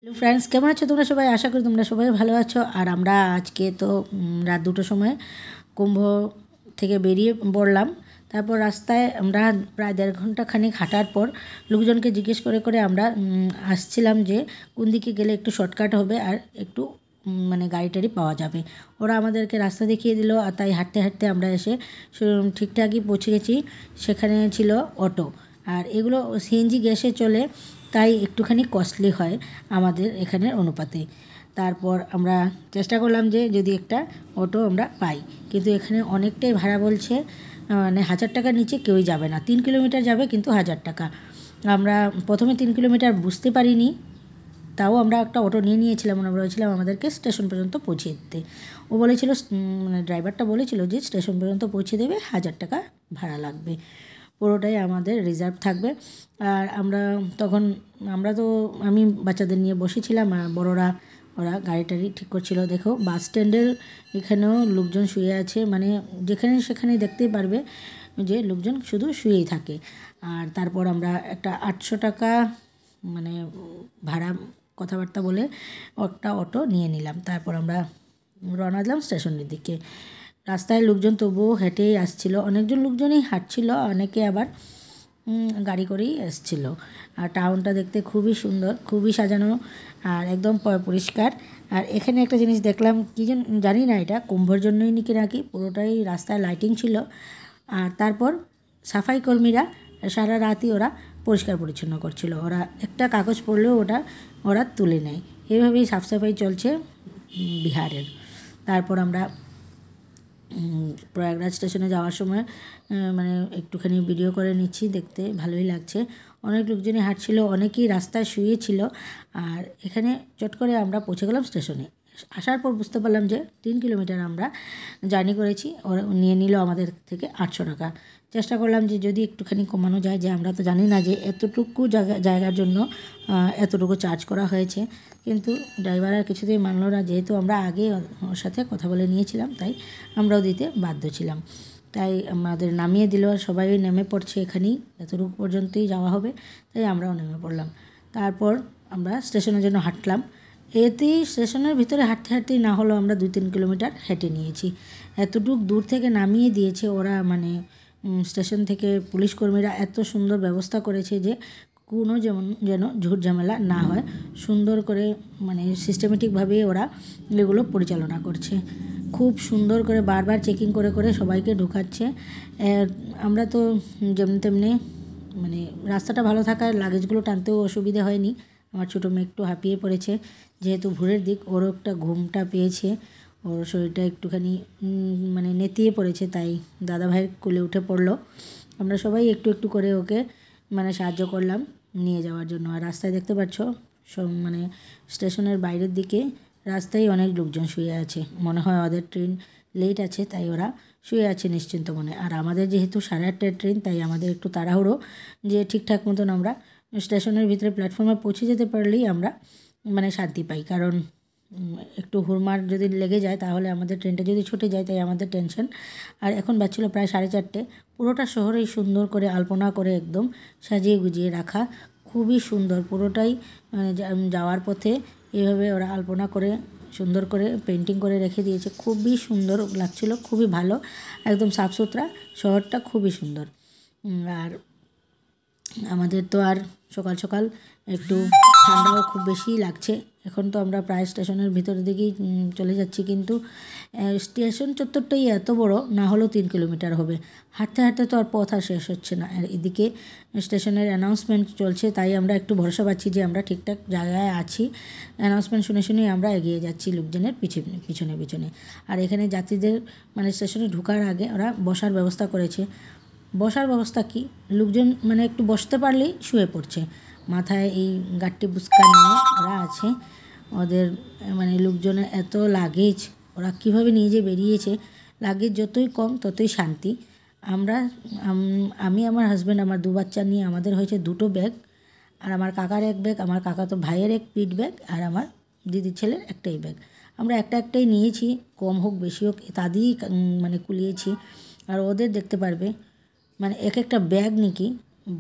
Hello friends, কেমন আছো তোমরা সবাই? আশা করি তোমরা সবাই ভালো আছো। আর আমরা আজকে তো রাত 2টোর সময় কুম্ভ থেকে বেরিয়ে পড়লাম। তারপর রাস্তায় আমরা প্রায় 1.5 ঘন্টা খানিক হাঁটার পর লোকজনকে জিজ্ঞেস করে করে আমরা আসছিলাম যে কোন দিকে গেলে একটু শর্টকাট হবে আর একটু মানে গাড়ি টাড়ি পাওয়া যাবে। ওরা আমাদেরকে রাস্তা দেখিয়ে দিল, আর তাই হাঁটতে হাঁটতে আমরা এসে ঠিকঠাকই পৌঁছে গেছি। সেখানে ছিল অটো, আর এগুলো সিএনজি গ্যাসে চলে, তাই একটুখানি কস্টলি হয় আমাদের এখানের অনুপাতে। তারপর আমরা চেষ্টা করলাম যে যদি একটা অটো আমরা পাই, কিন্তু এখানে অনেকটাই ভাড়া বলছে, মানে 1000 টাকার নিচে কেউই যাবে না। 3 কিলোমিটার যাবে কিন্তু 1000 টাকা। আমরা প্রথমে 3 কিলোমিটার বুঝতে পারিনি, তাও আমরা একটা অটো নিয়েছিলাম। আমরা বলেছিলাম আমাদেরকে স্টেশন পর্যন্ত পৌঁছে দিতে। ও বলেছিল, মানে ড্রাইভারটা বলেছিল যে স্টেশন পর্যন্ত পৌঁছে দেবে, 1000 টাকা ভাড়া লাগবে, পুরোটাই আমাদের রিজার্ভ থাকবে। আর আমরা তো আমি বাচ্চাদের নিয়ে বসেছিলাম, আর ওরা গাড়ি টাড়ি ঠিক করছিল। দেখো বাস স্ট্যান্ডের এখানেও লোকজন শুয়ে আছে, মানে যেখানে সেখানে দেখতেই পারবে যে লোকজন শুধু শুয়েই থাকে। আর তারপর আমরা একটা 800 টাকা মানে ভাড়া কথাবার্তা বলে একটা অটো নিয়ে নিলাম। তারপর আমরা রওনা দিলাম স্টেশনের দিকে। রাস্তায় লোকজন তবুও হেঁটেই আসছিল, অনেকজন লোকজনই হাঁটছিল, অনেকে আবার গাড়ি করেই এসছিল। আর টাউনটা দেখতে খুবই সুন্দর, খুবই সাজানো, আর একদম পরিষ্কার। আর এখানে একটা জিনিস দেখলাম, কি জানি না, এটা কুম্ভর জন্যই নাকি পুরোটাই রাস্তায় লাইটিং ছিল। আর তারপর সাফাই কর্মীরা সারা রাতই ওরা পরিষ্কার পরিচ্ছন্ন করছিল। ওরা একটা কাগজ পড়লেও ওরা তুলে নেয়। এভাবেই সাফসাফাই চলছে বিহারের। তারপর আমরা প্রয়াগরাজ স্টেশনে যাওয়ার সময় মানে একটুখানি ভিডিও করে নিচ্ছি, দেখতে ভালোই লাগছে। অনেক লোকজনই হাঁটছিল, অনেকেই রাস্তায় শুয়েছিল। আর এখানে চট করে আমরা পৌঁছে গেলাম স্টেশনে। আসার পর বুঝতে পারলাম যে 3 কিলোমিটার আমরা জার্নি করেছি। ওরা নিয়ে নিল আমাদের থেকে 800 টাকা। চেষ্টা করলাম যে যদি একটুখানি কমানো যায়, যে আমরা তো জানি না যে এতটুকু জায়গার জন্য এতটুকু চার্জ করা হয়েছে। কিন্তু ড্রাইভার আর কিছুতেই মানল না, যেহেতু আমরা আগে ওর সাথে কথা বলে নিয়েছিলাম, তাই আমরাও দিতে বাধ্য ছিলাম। তাই আমাদের নামিয়ে দিল, আর সবাই নেমে পড়ছে এখানেই, এতটুকু পর্যন্তই যাওয়া হবে, তাই আমরাও নেমে পড়লাম। তারপর আমরা স্টেশনের জন্য হাঁটলাম। এতেই স্টেশনের ভিতরে হাঁটতে হাঁটতেই না হলো আমরা 2-3 কিলোমিটার হেঁটে নিয়েছি। এতটুকু দূর থেকে নামিয়ে দিয়েছে ওরা, মানে স্টেশন থেকে পুলিশ কর্মীরা এত সুন্দর ব্যবস্থা করেছে যে কোনো যেন ঝুট ঝামেলা না হয়, সুন্দর করে মানে সিস্টেমেটিকভাবে ওরা এগুলো পরিচালনা করছে। খুব সুন্দর করে বারবার চেকিং করে করে সবাইকে ঢোকাচ্ছে। আমরা তো যেমনি তেমনি, মানে রাস্তাটা ভালো থাকায় লাগেজগুলো টানতেও অসুবিধা হয়নি। আমার ছোটো মেয়ে একটু হাঁপিয়ে পড়েছে, যেহেতু ভোরের দিক, ওরও একটা ঘুমটা পেয়েছে, ওর শরীরটা একটুখানি মানে নেতিয়ে পড়েছে, তাই দাদাভাইয়ের কোলে উঠে পড়লো। আমরা সবাই একটু একটু করে ওকে মানে সাহায্য করলাম নিয়ে যাওয়ার জন্য। আর রাস্তায় দেখতে পাচ্ছ সব মানে স্টেশনের বাইরের দিকে রাস্তায় অনেক লোকজন শুয়ে আছে, মনে হয় ওদের ট্রেন লেট আছে, তাই ওরা শুয়ে আছে নিশ্চিন্ত মনে। আর আমাদের যেহেতু 8:30টার ট্রেন, তাই আমাদের একটু তাড়াহুড়ো যে ঠিকঠাক মতন আমরা স্টেশনের ভিতরে প্ল্যাটফর্মে পৌঁছে যেতে পারলেই আমরা মানে শান্তি পাই। কারণ একটু হুড়মার যদি লেগে যায় তাহলে আমাদের ট্রেনটা যদি ছুটে যায়, তাই আমাদের টেনশন। আর এখন বাজছিল প্রায় 4:30। পুরোটা শহরেই সুন্দর করে আলপনা করে একদম সাজিয়ে গুজিয়ে রাখা, খুবই সুন্দর পুরোটাই। যাওয়ার পথে এভাবে ওরা আলপনা করে সুন্দর করে পেন্টিং করে রেখে দিয়েছে, খুবই সুন্দর লাগছিল, খুবই ভালো, একদম সাফসুতরা, শহরটা খুবই সুন্দর। আর আমাদের তো আর সকাল সকাল একটু ঠান্ডাও খুব বেশিই লাগছে। এখন তো আমরা প্রায় স্টেশনের ভিতরের দিকেই চলে যাচ্ছি, কিন্তু স্টেশন চত্বরটাই এত বড়, না হলেও 3 কিলোমিটার হবে। হাঁটতে হাঁটতে তো আর পথ আর শেষ হচ্ছে না। আর এদিকে স্টেশনের অ্যানাউন্সমেন্ট চলছে, তাই আমরা একটু ভরসা পাচ্ছি যে আমরা ঠিকঠাক জায়গায় আছি। অ্যানাউন্সমেন্ট শুনে শুনেই আমরা এগিয়ে যাচ্ছি লোকজনের পিছনে পিছনে। আর এখানে যাত্রীদের মানে স্টেশনে ঢোকার আগে ওরা বসার ব্যবস্থা করেছে। বসার ব্যবস্থা কি, লোকজন মানে একটু বসতে পারলেই শুয়ে পড়ছে, মাথায় এই গাট্টি বুস্কা নিয়ে ওরা আছে। ওদের মানে লোকজনের এত লাগেজ, ওরা কীভাবে নিয়ে যে বেরিয়েছে। লাগেজ যতই কম ততই শান্তি। আমি আমার হাজব্যান্ড, আমার 2 বাচ্চা নিয়ে আমাদের হয়েছে 2টো ব্যাগ, আর আমার কাকার 1 ব্যাগ, আমার কাকাতো ভাইয়ের 1 পিঠ ব্যাগ, আর আমার দিদির ছেলের একটাই ব্যাগ। আমরা একটাই নিয়েছি, কম হোক বেশি হোক তা দিয়েই মানে কুলিয়েছি। আর ওদের দেখতে পারবে মানে এক একটা ব্যাগ নাকি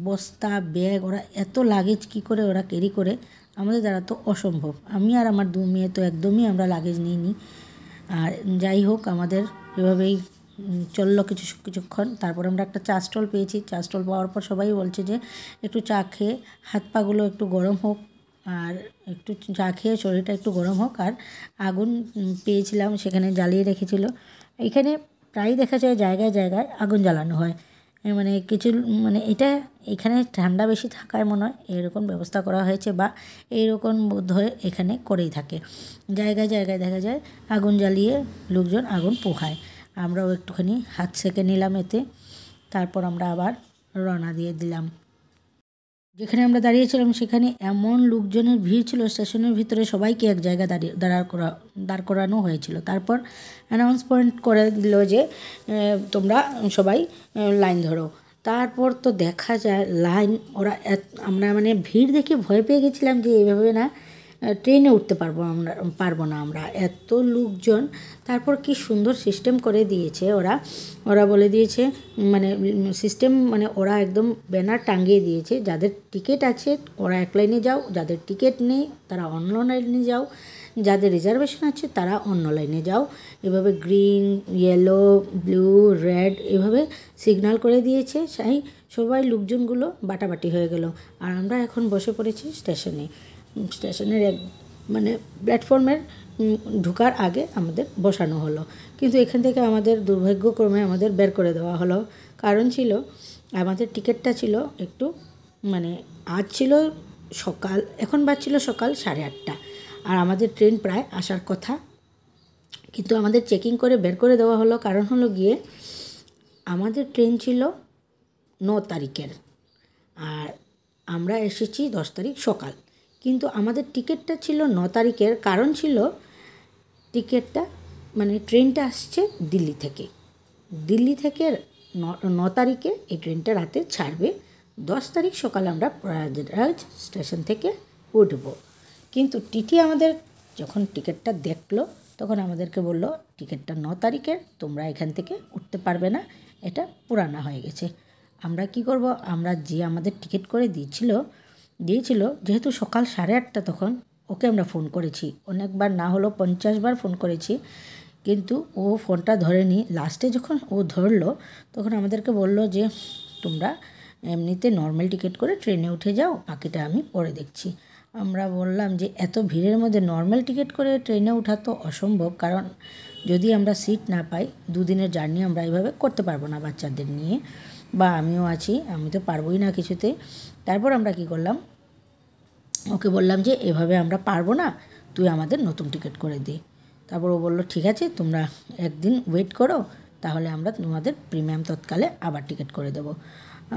বস্তা ব্যাগ, ওরা এত লাগেজ কী করে ওরা ক্যারি করে আমাদের দ্বারা তো অসম্ভব। আমি আর আমার 2 মেয়ে তো একদমই আমরা লাগেজ নিইনি। আর যাই হোক আমাদের এভাবেই চললো কিছুক্ষণ। তারপর আমরা একটা চা স্টল পেয়েছি। চা স্টল পাওয়ার পর সবাই বলছে যে একটু চা খেয়ে হাত পাগুলো একটু গরম হোক, আর একটু চা খেয়ে শরীরটা একটু গরম হোক। আর আগুন পেয়েছিলাম, সেখানে জ্বালিয়ে রেখেছিল। এখানে প্রায়ই দেখা যায় জায়গায় জায়গায় আগুন জ্বালানো হয়। মানে কিছু মানে এটা এখানে ঠান্ডা বেশি থাকায় মনে হয় এরকম ব্যবস্থা করা হয়েছে, বা এইরকম বোধ হয় এখানে করেই থাকে। জায়গায় জায়গায় দেখা যায় আগুন জ্বালিয়ে লোকজন আগুন পোহায়। আমরাও একটুখানি হাত সেঁকে নিলাম এতে। তারপর আমরা আবার রওনা দিয়ে দিলাম। যেখানে আমরা দাঁড়িয়েছিলাম সেখানে এমন লোকজনের ভিড় ছিল, স্টেশনের ভিতরে সবাইকে এক জায়গায় দাঁড় করানো হয়েছিল। তারপর অ্যানাউন্সমেন্ট করে দিল যে তোমরা সবাই লাইন ধরো। তারপর তো দেখা যায় লাইন ওরা আমরা মানে ভিড় দেখে ভয় পেয়ে গেছিলাম যে এইভাবে না ট্রেনে উঠতে পারবো না আমরা, এত লোকজন। তারপর কি সুন্দর সিস্টেম করে দিয়েছে ওরা বলে দিয়েছে, মানে সিস্টেম মানে ওরা একদম ব্যানার টাঙিয়ে দিয়েছে, যাদের টিকিট আছে ওরা এক লাইনে যাও, যাদের টিকিট নেই তারা অন্য লাইনে যাও, যাদের রিজার্ভেশন আছে তারা অন্য লাইনে যাও। এভাবে গ্রিন, ইয়েলো, ব্লু, রেড এভাবে সিগন্যাল করে দিয়েছে। সবাই লোকজনগুলো বাটাবাটি হয়ে গেল। আর আমরা এখন বসে পড়েছি স্টেশনের মানে প্ল্যাটফর্মের ঢোকার আগে আমাদের বসানো হলো। কিন্তু এখান থেকে আমাদের দুর্ভাগ্যক্রমে আমাদের বের করে দেওয়া হলো। কারণ ছিল আমাদের টিকিটটা ছিল একটু মানে আজ ছিল সকাল, এখন বাজছিল সকাল 8:30, আর আমাদের ট্রেন প্রায় আসার কথা। কিন্তু আমাদের চেকিং করে বের করে দেওয়া হলো। কারণ হলো গিয়ে আমাদের ট্রেন ছিল 9 তারিখের, আর আমরা এসেছি 10 তারিখ সকাল। কিন্তু আমাদের টিকিটটা ছিল 9 তারিখের। কারণ ছিল টিকিটটা মানে ট্রেনটা আসছে দিল্লি থেকে 9 তারিখে এই ট্রেনটা রাতে ছাড়বে। 10 তারিখ সকালে আমরা প্রয়াগরাজ স্টেশন থেকে উঠব। কিন্তু টিটি আমাদের যখন টিকিটটা দেখলো তখন আমাদেরকে বলল টিকিটটা 9 তারিখের, তোমরা এখান থেকে উঠতে পারবে না, এটা পুরানা হয়ে গেছে। আমরা কি করব, আমরা যে আমাদের টিকিট করে দিয়েছিল যেহেতু সকাল 8:30 তখন ওকে আমরা ফোন করেছি অনেকবার, না হলো 50 বার ফোন করেছি, কিন্তু ও ফোনটা ধরেনি। লাস্টে যখন ও ধরলো তখন আমাদেরকে বলল যে তোমরা এমনিতে নর্মাল টিকিট করে ট্রেনে উঠে যাও, বাকিটা আমি পরে দেখছি। আমরা বললাম যে এত ভিড়ের মধ্যে নর্মাল টিকিট করে ট্রেনে ওঠা তো অসম্ভব, কারণ যদি আমরা সিট না পাই 2 দিনের জার্নি আমরা এইভাবে করতে পারবো না বাচ্চাদের নিয়ে, বা আমিও আছি, আমি তো পারবোই না কিছুতে। তারপর আমরা কি করলাম, ওকে বললাম যে এভাবে আমরা পারবো না, তুই আমাদের নতুন টিকিট করে দে। তারপর ও বললো ঠিক আছে তোমরা একদিন ওয়েট করো, তাহলে আমরা তোমাদের প্রিমিয়াম তৎকালে আবার টিকিট করে দেবো।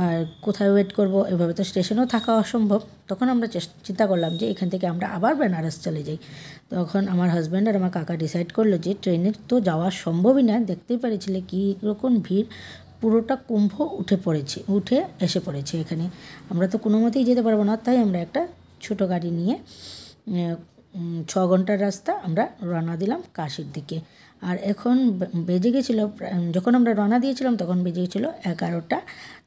আর কোথায় ওয়েট করব, এভাবে তো স্টেশনেও থাকা অসম্ভব। তখন আমরা চিন্তা করলাম যে এখান থেকে আমরা আবার বেনারস চলে যাই। তখন আমার হাজব্যান্ড আর আমার কাকা ডিসাইড করলো যে ট্রেনের তো যাওয়া সম্ভবই না, দেখতেই পারিছিলে কী রকম ভিড়, পুরোটা কুম্ভ উঠে এসে পড়েছে এখানে, আমরা তো কোনো মতেই যেতে পারবো না। তাই আমরা একটা ছোটো গাড়ি নিয়ে 6 ঘন্টার রাস্তা আমরা রওনা দিলাম কাশীর দিকে। আর এখন বেজে গেছিলো, যখন আমরা রওনা দিয়েছিলাম তখন বেজে গেছিলো 11টা।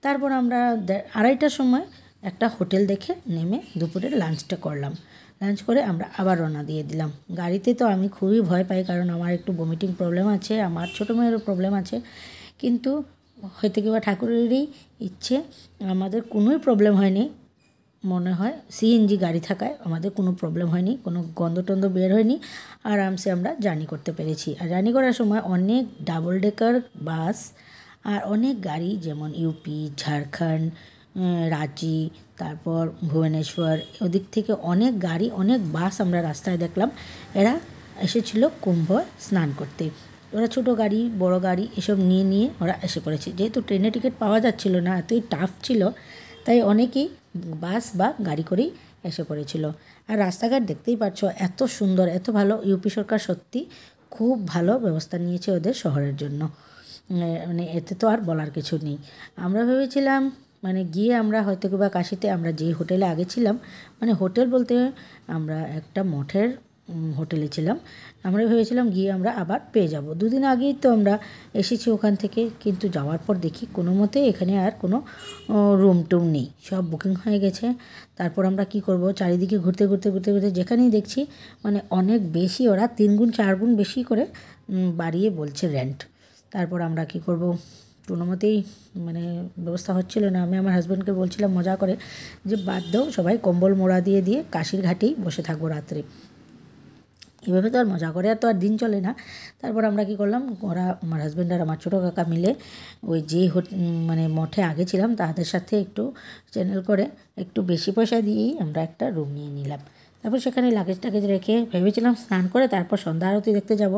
তারপর আমরা 2:30টার সময় একটা হোটেল দেখে নেমে দুপুরের লাঞ্চটা করলাম। লাঞ্চ করে আমরা আবার রওনা দিয়ে দিলাম। গাড়িতে তো আমি খুবই ভয় পাই, কারণ আমার একটু ভমিটিং প্রবলেম আছে, আমার ছোটো মেয়েরও প্রবলেম আছে, কিন্তু হয়তো কিংবা ঠাকুরেরই ইচ্ছে আমাদের কোনোই প্রবলেম হয়নি। মনে হয় সিএনজি গাড়ি থাকায় আমাদের কোনো প্রবলেম হয়নি, কোনো গন্ধ টন্ধ বের হয়নি, আরামসে আমরা জার্নি করতে পেরেছি। আর জার্নি করার সময় অনেক ডাবল ডেকার বাস আর অনেক গাড়ি, যেমন ইউপি, ঝাড়খণ্ড, রাঁচি, তারপর ভুবনেশ্বর, ওদিক থেকে অনেক গাড়ি, অনেক বাস আমরা রাস্তায় দেখলাম। এরা এসেছিল কুম্ভ স্নান করতে। ওরা ছোটো গাড়ি, বড় গাড়ি এসব নিয়ে ওরা এসে পড়েছে। যেহেতু ট্রেনে টিকিট পাওয়া যাচ্ছিল না, এতই টাফ ছিল, তাই অনেকেই বাস বা গাড়ি করেই এসে পড়েছিল। আর রাস্তাঘাট দেখতেই পাচ্ছ এত সুন্দর, এত ভালো। ইউপি সরকার সত্যি খুব ভালো ব্যবস্থা নিয়েছে ওদের শহরের জন্য, মানে এতে তো আর বলার কিছু নেই। আমরা ভেবেছিলাম মানে গিয়ে আমরা হয়তো বা কাশিতে আমরা যে হোটেলে আগে ছিলাম, মানে হোটেল বলতে আমরা একটা মঠের হোটেলে ছিলাম। আমরা ভেবেছিলাম গিয়ে আমরা আবার পেয়ে যাব। দুদিন আগেই তো আমরা এসেছি ওখান থেকে, কিন্তু যাওয়ার পর দেখি কোনো মতে এখানে আর কোনো রুম টুম নেই, সব বুকিং হয়ে গেছে। তারপর আমরা কি করব, চারিদিকে ঘুরতে ঘুরতে ঘুরতে ঘুরতে যেখানেই দেখছি মানে অনেক বেশি, ওরা 3 গুণ 4 গুণ বেশি করে বাড়িয়ে বলছে রেন্ট। তারপর আমরা কি করব, কোনো মতেই মানে ব্যবস্থা হচ্ছিল না। আমি আমার হাজব্যান্ডকে বলছিলাম মজা করে যে বাদ দাও, সবাই কম্বল মোড়া দিয়ে দিয়ে কাশির ঘাটেই বসে থাকবো রাত্রে। এভাবে তো আর মজা করে আর তো আর দিন চলে না। তারপর আমরা কি করলাম, ওরা আমার হাজব্যান্ড আর আমার ছোটো কাকা মিলে ওই যে মানে মঠে আগে ছিলাম তাদের সাথে একটু চ্যানেল করে একটু বেশি পয়সা দিয়েই আমরা একটা রুম নিয়ে নিলাম। তারপর সেখানে লাগেজ টাগেজ রেখে ভেবেছিলাম স্নান করে তারপর সন্ধ্যা আরতি দেখতে যাব।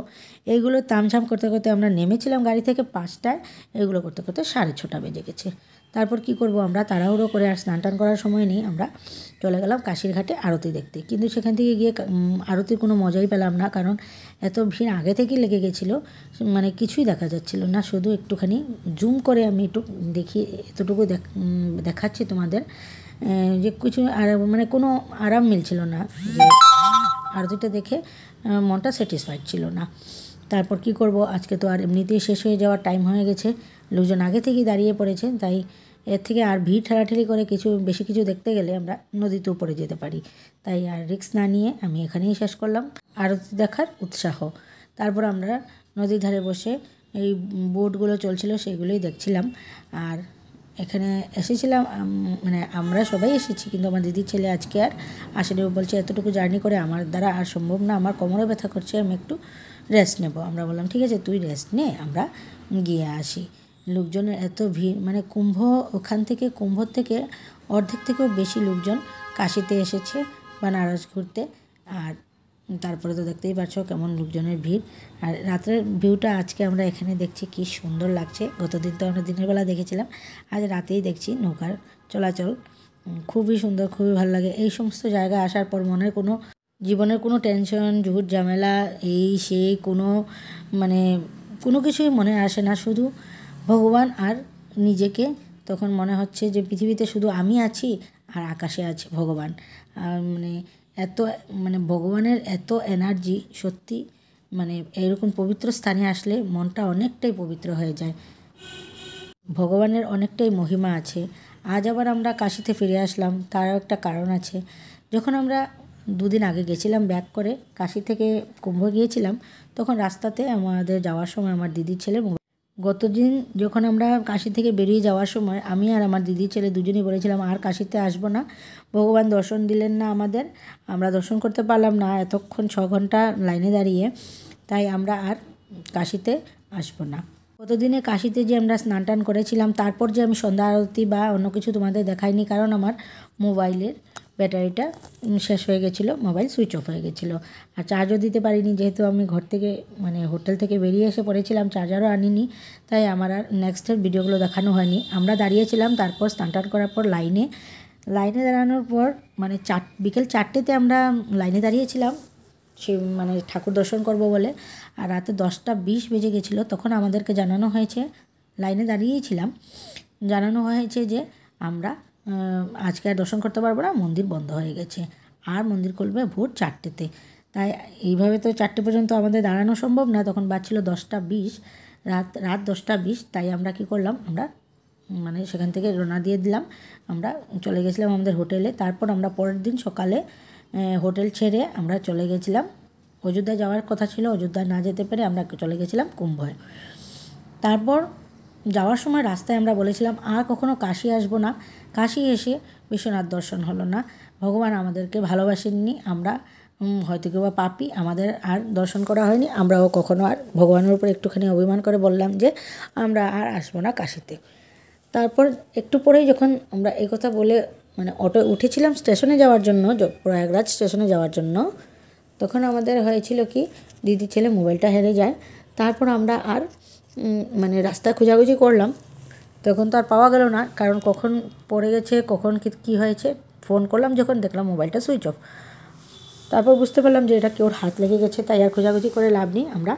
এইগুলো তামঝাম করতে করতে আমরা নেমেছিলাম গাড়ি থেকে 5টায়, এগুলো করতে করতে 6:30 বেজে গেছে। তারপর কি করব, আমরা তাড়াহুড়ো করে আর স্নান টান করার সময় নেই, আমরা চলে গেলাম কাশির ঘাটে আরতি দেখতে। কিন্তু সেখান থেকে গিয়ে আরতির কোনো মজাই পেলাম না, কারণ এত ভিড় আগে থেকেই লেগে গেছিলো, মানে কিছুই দেখা যাচ্ছিল না। শুধু একটুখানি জুম করে আমি একটু দেখি, এতটুকু দেখাচ্ছি তোমাদের যে কিছু আর মানে কোনো আরাম মিলছিল না, যে আরতিটা দেখে মনটা স্যাটিসফাইড ছিল না। তারপর কি করব, আজকে তো আর এমনিতেই শেষ হয়ে যাওয়ার টাইম হয়ে গেছে, লোকজন আগে থেকেই দাঁড়িয়ে পড়েছে, তাই এর থেকে আর ভিড় ঠেলাঠেলি করে বেশি কিছু দেখতে গেলে আমরা নদীতেও পড়ে যেতে পারি। তাই আর রিস্ক না নিয়ে আমি এখানেই শেষ করলাম আরতি দেখার উৎসাহ। তারপর আমরা নদীর ধারে বসে এই বোটগুলো চলছিল সেগুলোই দেখছিলাম। আর এখানে এসেছিলাম মানে আমরা সবাই এসেছি, কিন্তু আমার দিদির ছেলে আজকে আর আসলে বলছে এতটুকু জার্নি করে আমার দ্বারা আর সম্ভব না, আমার কোমরে ব্যথা করছে, আমি একটু রেস্ট নেব। আমরা বললাম ঠিক আছে তুই রেস্ট নে, আমরা গিয়ে আসি। লোকজনের এত ভিড়, মানে ওখান থেকে কুম্ভ থেকে অর্ধেক থেকেও বেশি লোকজন কাশিতে এসেছে বানারস ঘুরতে। আর তারপরে তো দেখতেই পাচ্ছ কেমন লোকজনের ভিড়। আর রাত্রের ভিউটা আজকে আমরা এখানে দেখছি, কি সুন্দর লাগছে। গতদিন তো আমরা দিনের বেলা দেখেছিলাম, আজ রাতেই দেখছি নৌকার চলাচল, খুবই সুন্দর, খুবই ভালো লাগে। এই সমস্ত জায়গায় আসার পর জীবনের কোনো টেনশন ঝুট ঝামেলা এই সেই মানে কোনো কিছুই মনে আসে না, শুধু ভগবান আর নিজেকে। তখন মনে হচ্ছে যে পৃথিবীতে শুধু আমি আছি আর আকাশে আছে ভগবান। আর মানে ভগবানের এত এনার্জি, সত্যি মানে এরকম পবিত্র স্থানে আসলে মনটা অনেকটাই পবিত্র হয়ে যায়। ভগবানের অনেকটাই মহিমা আছে। আজ আবার আমরা কাশিতে ফিরে আসলাম, তারও একটা কারণ আছে। যখন আমরা 2 দিন আগে গেছিলাম ব্যাক করে, কাশি থেকে কুম্ভ গিয়েছিলাম, তখন রাস্তাতে আমাদের যাওয়ার সময় আমার দিদির ছেলে গতদিন যখন আমরা কাশি থেকে বেরিয়ে যাওয়ার সময় আমি আর আমার দিদির ছেলে দুজনেই বলেছিলাম আর কাশিতে আসবো না, ভগবান দর্শন দিলেন না আমাদের, আমরা দর্শন করতে পারলাম না এতক্ষণ 6 ঘন্টা লাইনে দাঁড়িয়ে, তাই আমরা আর কাশিতে আসবো না। গতদিনে কাশিতে যে আমরা স্নান টান করেছিলাম, তারপর যে আমি সন্ধ্যা আরতি বা অন্য কিছু তোমাদের দেখাইনি, কারণ আমার মোবাইলের ব্যাটারিটা শেষ হয়ে গেছিলো, মোবাইল সুইচ অফ হয়ে গেছিলো। আর চার্জও দিতে পারিনি, যেহেতু আমি ঘর থেকে মানে হোটেল থেকে বেরিয়ে এসে পড়েছিলাম, চার্জারও আনিনি, তাই আমার আর নেক্সটের ভিডিওগুলো দেখানো হয়নি। আমরা দাঁড়িয়েছিলাম, তারপর স্নান টান করার পর লাইনে দাঁড়ানোর পর মানে বিকেল 4টেতে আমরা লাইনে দাঁড়িয়েছিলাম সে মানে ঠাকুর দর্শন করব বলে। আর রাতে 10টা 20 বেজে গেছিলো, তখন আমাদেরকে জানানো হয়েছে, লাইনে দাঁড়িয়েই ছিলাম, জানানো হয়েছে যে আমরা আজকে আর দর্শন করতে পারবো না, মন্দির বন্ধ হয়ে গেছে, আর মন্দির খুলবে ভোর 4টেতে। তাই এইভাবে তো 4টে পর্যন্ত আমাদের দাঁড়ানো সম্ভব না, তখন বাজছিল 10টা 20, রাত 10টা 20। তাই আমরা কি করলাম, আমরা মানে সেখান থেকে রওনা দিয়ে দিলাম, আমরা চলে গেছিলাম আমাদের হোটেলে। তারপর আমরা পরের দিন সকালে হোটেল ছেড়ে আমরা চলে গেছিলাম, অযোধ্যা যাওয়ার কথা ছিল, অযোধ্যা না যেতে পেরে আমরা চলে গেছিলাম কুম্ভে। তারপর যাওয়ার সময় রাস্তায় আমরা বলেছিলাম আর কখনো কাশি আসবো না, কাশি এসে বিশ্বনাথ দর্শন হলো না, ভগবান আমাদেরকে ভালোবাসেননি, আমরা হয়তো কেউ বা পাপী, আমাদের আর দর্শন করা হয়নি। আমরাও কখনো আর ভগবানের উপর একটুখানি অভিমান করে বললাম যে আমরা আর আসবো না কাশিতে। তারপর একটু পরেই যখন আমরা এই কথা বলে মানে অটো উঠেছিলাম স্টেশনে যাওয়ার জন্য, প্রয়াগরাজ স্টেশনে যাওয়ার জন্য, তখন আমাদের হয়েছিল কি দিদির ছেলে মোবাইলটা হেরে যায়। তারপর আমরা আর মানে রাস্তা খোঁজাখুঁজি করলাম, তখন তো আর পাওয়া গেল না, কারণ কখন পড়ে গেছে কখন কী হয়েছে, ফোন করলাম যখন দেখলাম মোবাইলটা সুইচ অফ। তারপর বুঝতে পারলাম যে এটা কেউর হাত লেগে গেছে, তাই আর খোঁজাখুঁজি করে লাভ নেই, আমরা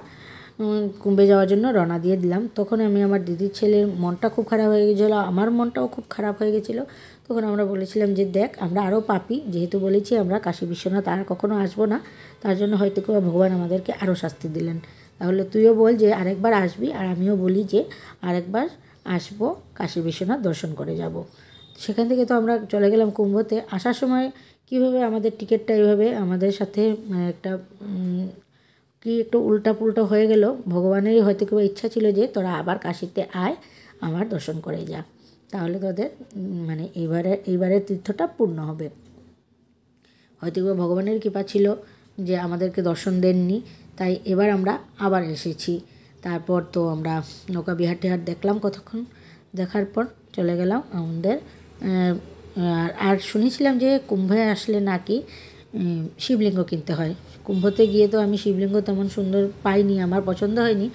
কুম্ভে যাওয়ার জন্য রওনা দিয়ে দিলাম। তখন আমি আমার দিদির ছেলের মনটা খুব খারাপ হয়ে গেছিলো, আমার মনটাও খুব খারাপ হয়ে গেছিলো। তখন আমরা বলেছিলাম যে দেখ আমরা আরও পাপি, যেহেতু বলেছি আমরা কাশী বিশ্বনাথ আর কখনো আসবো না, তার জন্য হয়তো ভগবান আমাদেরকে আরও শাস্তি দিলেন। তাহলে তুইও বল যে আরেকবার আসবি, আর আমিও বলি যে আরেকবার আসবো, কাশী বিশ্বনাথ দর্শন করে যাব। সেখান থেকে তো আমরা চলে গেলাম কুম্ভতে। আসার সময় কীভাবে আমাদের টিকিটটা এইভাবে আমাদের সাথে একটা কি একটু উল্টা পুল্টা হয়ে গেল। ভগবানেরই হয়তো কেউ ইচ্ছা ছিল যে তোরা আবার কাশিতে আয়, আমার দর্শন করে যা, তাহলে তোদের মানে এইবারের তীর্থটা পূর্ণ হবে। হয়তো ভগবানের কৃপা ছিল যে আমাদেরকে দর্শন দেননি, তাই এবার আমরা আবার এসেছি। তারপর তো আমরা নৌকা বিহার টিহার দেখলাম কতক্ষণ, দেখার পর চলে গেলাম আমাদের। আর শুনেছিলাম যে কুম্ভে আসলে নাকি শিবলিঙ্গ কিনতে হয়। কুম্ভতে গিয়ে তো আমি শিবলিঙ্গ তেমন সুন্দর পাইনি, আমার পছন্দ হয়নি,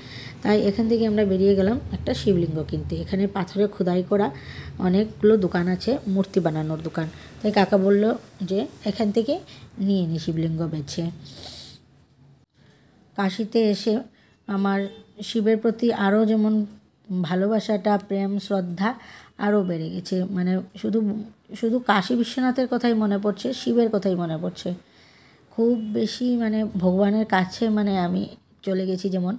তাই এখান থেকে আমরা বেরিয়ে গেলাম একটা শিবলিঙ্গ কিনতে। এখানে পাথরে খোদাই করা অনেকগুলো দোকান আছে, মূর্তি বানানোর দোকান। তাই কাকা বলল যে এখান থেকে নিয়ে নি শিবলিঙ্গ বেছে। কাশিতে এসে আমার শিবের প্রতি আরও যেমন ভালোবাসাটা, প্রেম, শ্রদ্ধা আরও বেড়ে গেছে। মানে শুধু কাশী বিশ্বনাথের কথাই মনে পড়ছে, শিবের কথাই মনে পড়ছে খুব বেশি। মানে ভগবানের কাছে মানে আমি চলে গেছি, যেমন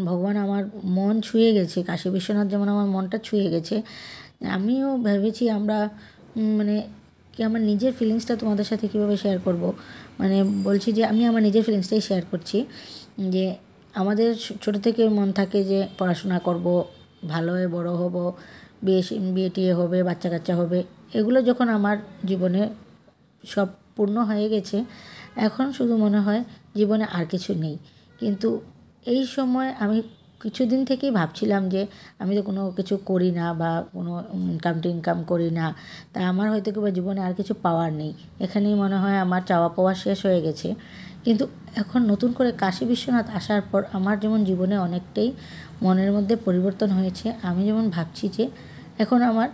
ভগবান আমার মন ছুঁয়ে গেছে, কাশী বিশ্বনাথ যেমন আমার মনটা ছুঁয়ে গেছে। আমিও ভেবেছি আমরা মানে কি আমার নিজের ফিলিংসটা তোমাদের সাথে কীভাবে শেয়ার করব, মানে বলছি যে আমি আমার নিজের ফিলিংসটাই শেয়ার করছি। যে আমাদের ছোটো থেকে মন থাকে যে পড়াশোনা করব, ভালো হয়ে বড়ো হব, বিয়ে টিয়ে হবে, বাচ্চা কাচ্চা হবে। এগুলো যখন আমার জীবনে সব পূর্ণ হয়ে গেছে, এখন শুধু মনে হয় জীবনে আর কিছু নেই। কিন্তু এই সময় আমি কিছুদিন থেকেই ভাবছিলাম যে আমি তো কোনো কিছু করি না বা কোনো ইনকাম করি না, তা আমার হয়তো কিংবা জীবনে আর কিছু পাওয়ার নেই, এখানেই মনে হয় আমার চাওয়া পাওয়া শেষ হয়ে গেছে। কিন্তু এখন নতুন করে কাশী বিশ্বনাথ আসার পর আমার যেমন জীবনে অনেকটাই মনের মধ্যে পরিবর্তন হয়েছে। আমি যেমন ভাবছি যে এখন আমার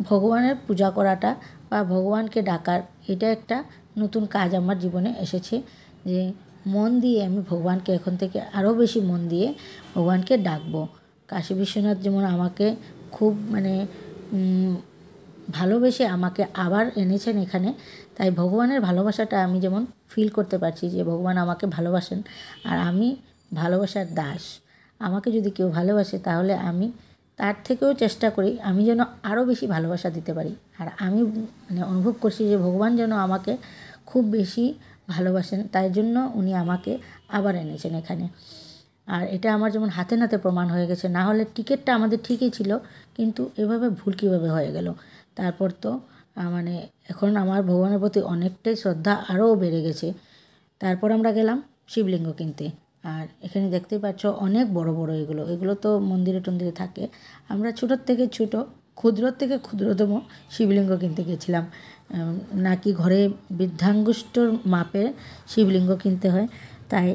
ভগবানের পূজা করাটা বা ভগবানকে ডাকার, এটা একটা নতুন কাজ আমার জীবনে এসেছে। যে মন দিয়ে আমি ভগবানকে এখন থেকে আরও বেশি মন দিয়ে ভগবানকে ডাকবো। কাশী বিশ্বনাথ যেমন আমাকে খুব মানে ভালোবেসে আমাকে আবার এনেছেন এখানে, তাই ভগবানের ভালোবাসাটা আমি যেমন ফিল করতে পারছি যে ভগবান আমাকে ভালোবাসেন, আর আমি ভালোবাসার দাস। আমাকে যদি কেউ ভালোবাসে তাহলে আমি তার থেকেও চেষ্টা করি আমি যেন আরও বেশি ভালোবাসা দিতে পারি। আর আমি মানে অনুভব করছি যে ভগবান যেন আমাকে খুব বেশি ভালোবাসেন, তাই জন্য উনি আমাকে আবার এনেছেন এখানে। আর এটা আমার যেমন হাতে নাতে প্রমাণ হয়ে গেছে, না হলে টিকিটটা আমাদের ঠিকই ছিল, কিন্তু এভাবে ভুল কীভাবে হয়ে গেল। তারপর তো মানে এখন আমার ভগবানের প্রতি অনেকটাই শ্রদ্ধা আরও বেড়ে গেছে। তারপর আমরা গেলাম শিবলিঙ্গ কিনতে। আর এখানে দেখতেই পাচ্ছ অনেক বড় বড় এগুলো তো মন্দিরে টন্দিরে থাকে। আমরা ছোটোর থেকে ছোটো, ক্ষুদ্রর থেকে ক্ষুদ্রতম শিবলিঙ্গ কিনতে গেছিলাম। নাকি ঘরে বৃদ্ধাঙ্গুষ্ঠর মাপে শিবলিঙ্গ কিনতে হয়, তাই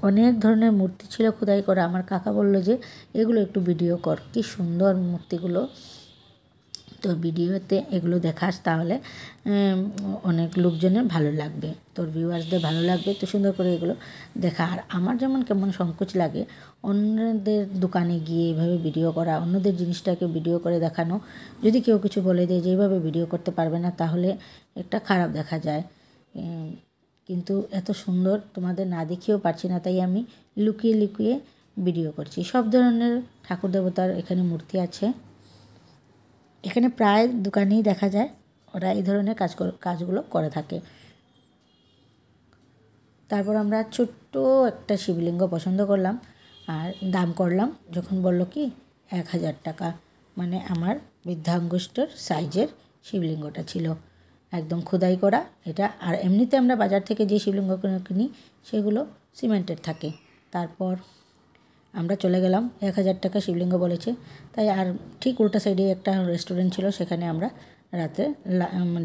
অনেক ধরনের মূর্তি ছিল খোদাই করা। আমার কাকা বলল যে এগুলো একটু ভিডিও কর, কি সুন্দর মূর্তিগুলো, তো ভিডিওতে এগুলো দেখাস তাহলে অনেক লোকজনের ভালো লাগবে, তোর ভিউয়ার্সদের ভালো লাগবে, তো সুন্দর করে এগুলো দেখা। আর আমার যেমন কেমন সংকোচ লাগে অন্যদের দোকানে গিয়ে এইভাবে ভিডিও করা, অন্যদের জিনিসটাকে ভিডিও করে দেখানো। যদি কেউ কিছু বলে দেয় যে এইভাবে ভিডিও করতে পারবে না, তাহলে একটা খারাপ দেখা যায়। কিন্তু এত সুন্দর তোমাদের না দেখিয়েও পারছি না, তাই আমি লুকিয়ে লুকিয়ে ভিডিও করছি। সব ধরনের ঠাকুর দেবতার এখানে মূর্তি আছে। এখানে প্রায় দোকানেই দেখা যায় ওরা এই ধরনের কাজগুলো করে থাকে। তারপর আমরা ছোট্ট একটা শিবলিঙ্গ পছন্দ করলাম আর দাম করলাম, যখন বলল কি 1000 টাকা, মানে আমার বৃদ্ধাঙ্গুষ্ঠের সাইজের শিবলিঙ্গটা ছিল, একদম খোদাই করা এটা। আর এমনিতে আমরা বাজার থেকে যে শিবলিঙ্গ কিনি সেগুলো সিমেন্টের থাকে। তারপর আমরা চলে গেলাম, 1000 টাকা শিবলিঙ্গ বলেছে, তাই আর ঠিক উল্টা সাইডে একটা রেস্টুরেন্ট ছিল, সেখানে আমরা রাতে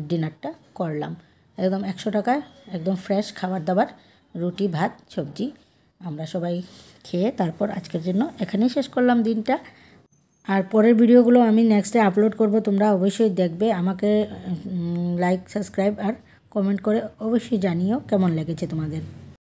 ডিনারটা করলাম। একদম 100 টাকায় একদম ফ্রেশ খাবার দাবার, রুটি ভাত সবজি আমরা সবাই খেয়ে তারপর আজকের জন্য এখানেই শেষ করলাম দিনটা। আর পরের ভিডিওগুলো আমি নেক্সট ডে আপলোড করব, তোমরা অবশ্যই দেখবে। আমাকে লাইক, সাবস্ক্রাইব আর কমেন্ট করে অবশ্যই জানিও কেমন লেগেছে তোমাদের।